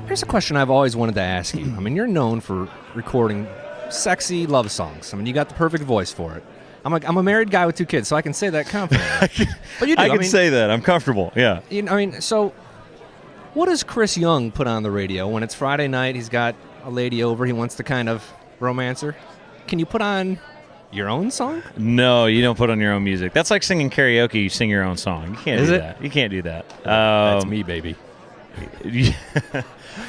Here's a question I've always wanted to ask you. I mean, you're known for recording sexy love songs. I mean, you got the perfect voice for it. I'm a married guy with 2 kids, so I can say that confidently. But you do. I can say that. I'm comfortable. Yeah. So what does Chris Young put on the radio when it's Friday night? He's got a lady over. He wants to kind of romance her. Can you put on your own song? No, you don't put on your own music. That's like singing karaoke. You sing your own song. You can't do that. You can't do that. That's me, baby.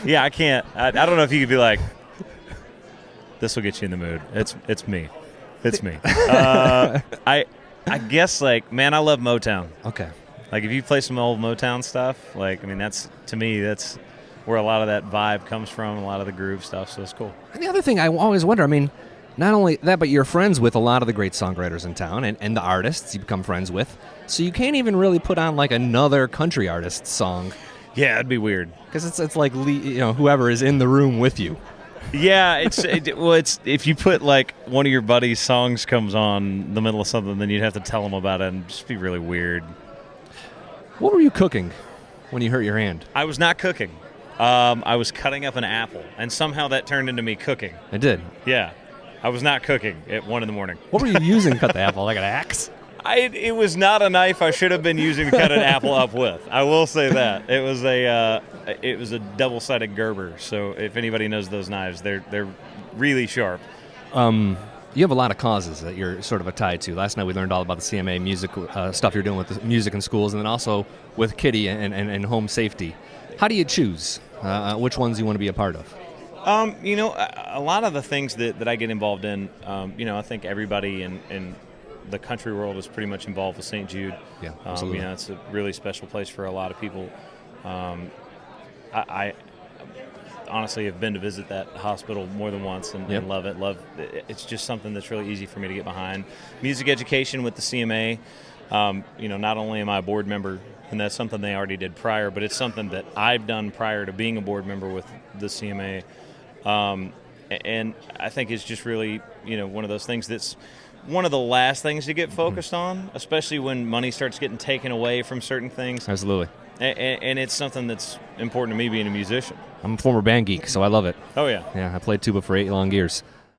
Yeah, I can't. I don't know if you could be like, this will get you in the mood. It's me. It's me. I guess, like, man, I love Motown. Okay. Like, if you play some old Motown stuff, like, I mean, that's where a lot of that vibe comes from, a lot of the groove stuff, so it's cool. And the other thing I always wonder, I mean, not only that, but you're friends with a lot of the great songwriters in town and the artists you become friends with, so you can't even really put on, like, another country artist's song. Yeah, it'd be weird. Because it's like, whoever is in the room with you. Yeah, it's if you put like one of your buddies' songs comes on in the middle of something, then you'd have to tell them about it and just be really weird. What were you cooking when you hurt your hand? I was not cooking. I was cutting up an apple, and somehow that turned into me cooking. It did. Yeah, I was not cooking at 1 a.m. What were you using to cut the apple? Like an axe? It was not a knife I should have been using to cut an apple up with. I will say that it was a double-sided Gerber. So if anybody knows those knives, they're really sharp. You have a lot of causes that you're sort of tied to. Last night we learned all about the CMA music stuff you're doing with the music in schools, and then also with Kitty and home safety. How do you choose which ones you want to be a part of? A lot of the things that I get involved in, I think everybody in the country world is pretty much involved with St. Jude. Yeah, absolutely. It's a really special place for a lot of people. I honestly have been to visit that hospital more than once and love it. It's just something that's really easy for me to get behind. Music education with the CMA. Not only am I a board member, and that's something they already did prior, but it's something that I've done prior to being a board member with the CMA. And I think it's just really, one of those things that's one of the last things to get focused on, especially when money starts getting taken away from certain things. Absolutely. And it's something that's important to me being a musician. I'm a former band geek, so I love it. Oh, yeah. Yeah, I played tuba for 8 long years.